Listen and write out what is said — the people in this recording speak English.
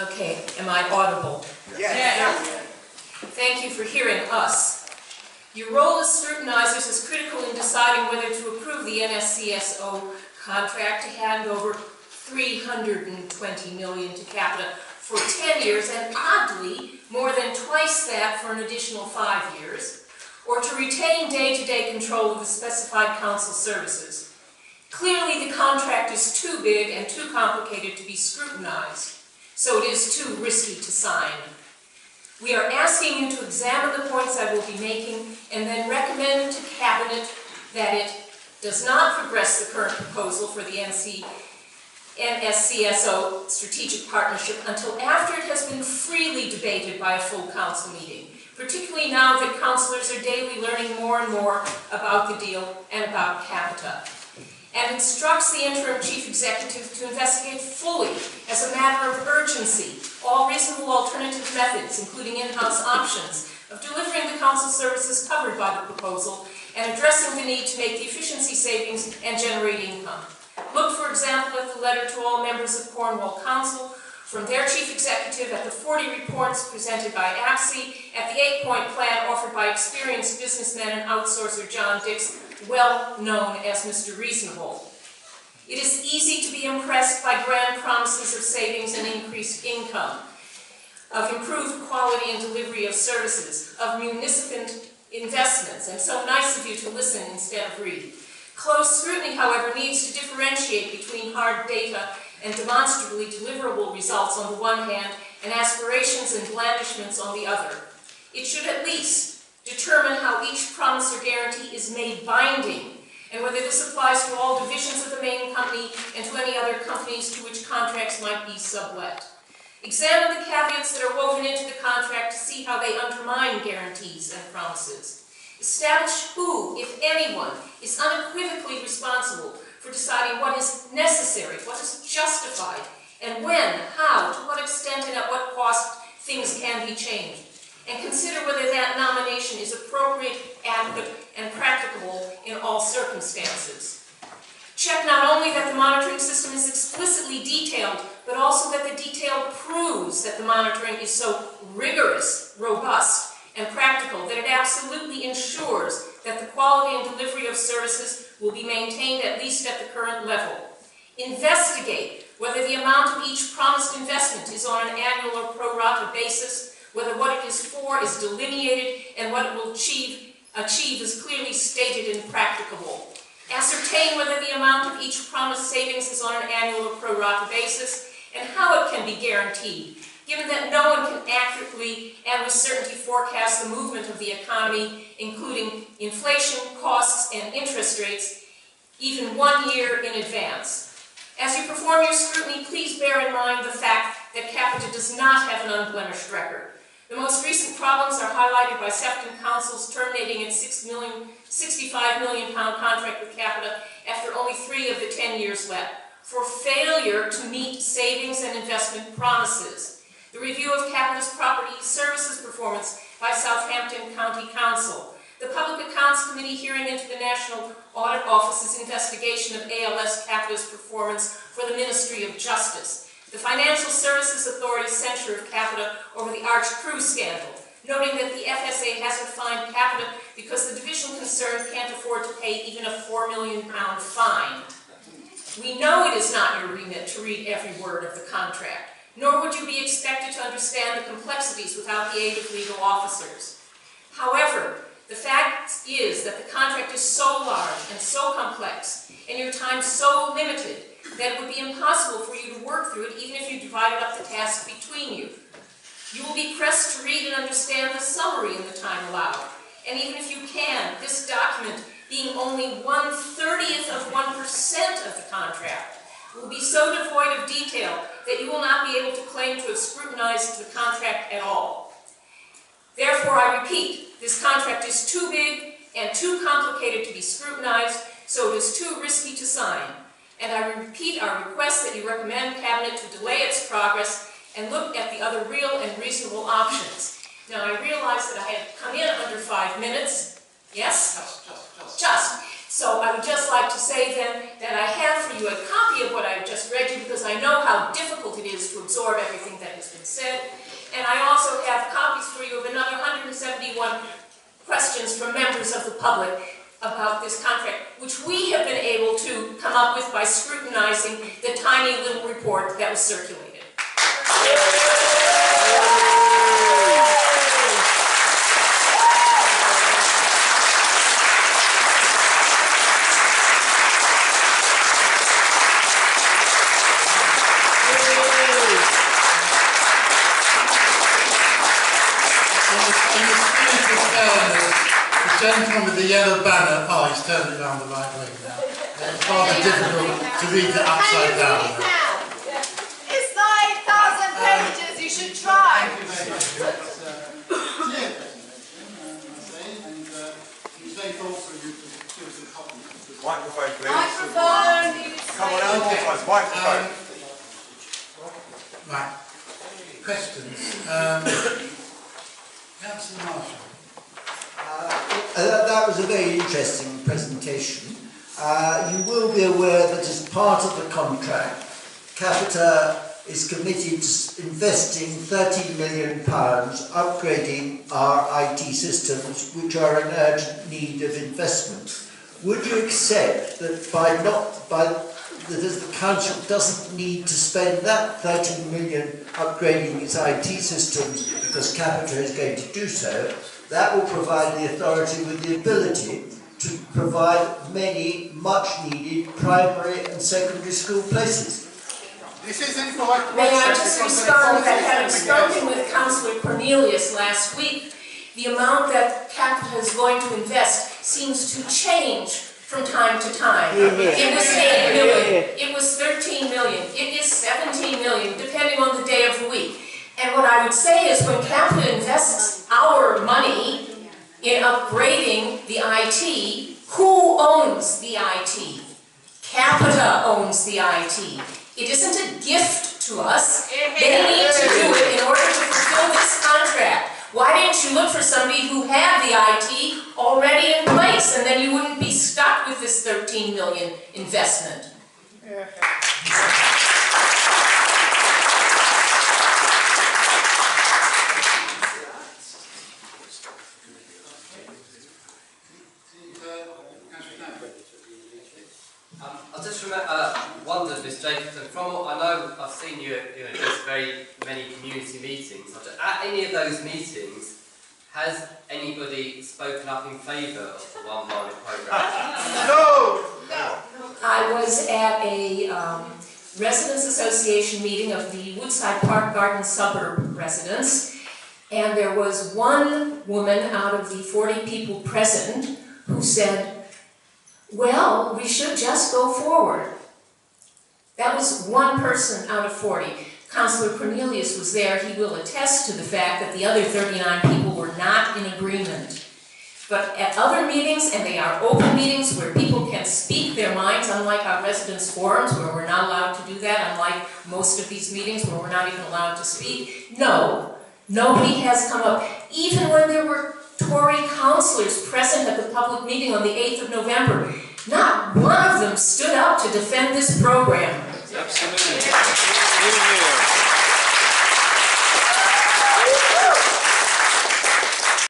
Okay, am I audible? Yes. Thank you for hearing us. Your role as scrutinizers is critical in deciding whether to approve the NSCSO contract to hand over $320 million to Capita for 10 years, and oddly, more than twice that for an additional 5 years, or to retain day-to-day control of the specified council services. Clearly, the contract is too big and too complicated to be scrutinized, so it is too risky to sign. We are asking you to examine the points I will be making and then recommend to Cabinet that it does not progress the current proposal for the NSCSO strategic partnership until after it has been freely debated by a full council meeting, particularly now that councillors are daily learning more and more about the deal and about Capita, and instructs the interim chief executive to investigate fully, as a matter of urgency, all reasonable alternative methods, including in-house options, of delivering the council services covered by the proposal and addressing the need to make the efficiency savings and generate income. Look, for example, at the letter to all members of Cornwall Council from their chief executive, at the 40 reports presented by APSI, at the 8-point plan offered by experienced businessman and outsourcer John Dix, well known as Mr. Reasonable. It is easy to be impressed by grand promises of savings and increased income, of improved quality and delivery of services, of municipal investments, and so nice of you to listen instead of read. Close scrutiny, however, needs to differentiate between hard data and demonstrably deliverable results on the one hand, and aspirations and blandishments on the other. It should at least determine how each promise or guarantee is made binding, and whether this applies to all divisions of the main company and to any other companies to which contracts might be sublet. Examine the caveats that are woven into the contract to see how they undermine guarantees and promises. Establish who, if anyone, is unequivocally responsible for deciding what is necessary, what is justified, and when, how, to what extent, and at what cost things can be changed. And consider whether that nomination is appropriate, adequate, and practicable in all circumstances. Check not only that the monitoring system is explicitly detailed, but also that the detail proves that the monitoring is so rigorous, robust, and practical that it absolutely ensures that the quality and delivery of services will be maintained at least at the current level. Investigate whether the amount of each promised investment is on an annual or pro rata basis, whether what it is for is delineated, and what it will achieve is clearly stated and practicable. Ascertain whether the amount of each promised savings is on an annual or pro rata basis, and how it can be guaranteed, given that no one can accurately and with certainty forecast the movement of the economy, including inflation, costs, and interest rates, even 1 year in advance. As you perform your scrutiny, please bear in mind the fact that Capita does not have an unblemished record. The most recent problems are highlighted by Sefton Council's terminating its £65 million contract with Capita after only 3 of the 10 years left, for failure to meet savings and investment promises. The review of Capita's property services performance by Southampton County Council. The Public Accounts Committee hearing into the National Audit Office's investigation of ALS Capita's performance for the Ministry of Justice. The Financial Services Authority's censure of Capita over the Arch Crew scandal, noting that the FSA hasn't fined Capita because the division concerned can't afford to pay even a £4 million fine. We know it is not your remit to read every word of the contract, nor would you be expected to understand the complexities without the aid of legal officers. However, the fact is that the contract is so large and so complex, and your time so limited, that it would be impossible for you to work through it even if you divided up the task between you. You will be pressed to read and understand the summary in the time allowed, and even if you can, this document, being only 1/30th of 1% of the contract, will be so devoid of detail that you will not be able to claim to have scrutinized the contract at all. Therefore, I repeat, this contract is too big and too complicated to be scrutinized, so it is too risky to sign. And I repeat our request that you recommend Cabinet to delay its progress and look at the other real and reasonable options. Now, I realize that I had come in under 5 minutes. Yes? Just. So I would just like to say then that I have for you a copy of what I've just read you, because I know how difficult it is to absorb everything that has been said. And I also have copies for you of another 171 questions from members of the public about this contract, which we have been able to come up with by scrutinizing the tiny little report that was circulated. The gentleman with the yellow banner, oh, he's turned it around the right way now. It's rather difficult to read it upside down. It's 9,000 pages, you should try. Microphone, please. Microphone. Come on, Al. Microphone. Right. Questions? Councillor Marshall. That was a very interesting presentation. You will be aware that as part of the contract, Capita is committed to investing £13 million upgrading our IT systems, which are in urgent need of investment. Would you accept that that as the council doesn't need to spend that 13 million upgrading its IT systems because Capita is going to do so, that will provide the authority with the ability to provide many much needed primary and secondary school places? May I just respond that having spoken with Councillor Cornelius last week, the amount that Capita is going to invest seems to change from time to time. It was 8 million, it was 13 million, it is 17 million, depending on the day of the week. And what I would say is when Capita invests our money in upgrading the IT, who owns the IT? Capita owns the IT. It isn't a gift to us. They need to do it in order to fulfill this contract. Why didn't you look for somebody who had the IT already in place, and then you wouldn't be stuck with this 13 million investment? I just wondered, Ms. Jacobson, from what I know, I've seen you at just very many community meetings. At any of those meetings, has anybody spoken up in favour of the One Barnet programme? No! I was at a Residents Association meeting of the Woodside Park Garden suburb residents, and there was one woman out of the 40 people present who said, well, we should just go forward. That was one person out of 40. Councillor Cornelius was there. He will attest to the fact that the other 39 people were not in agreement. But at other meetings, and they are open meetings where people can speak their minds, unlike our residents' forums where we're not allowed to do that, unlike most of these meetings where we're not even allowed to speak. No, nobody has come up. Even when there were Tory councillors present at the public meeting on the 8th of November, not one of them stood up to defend this program. Absolutely.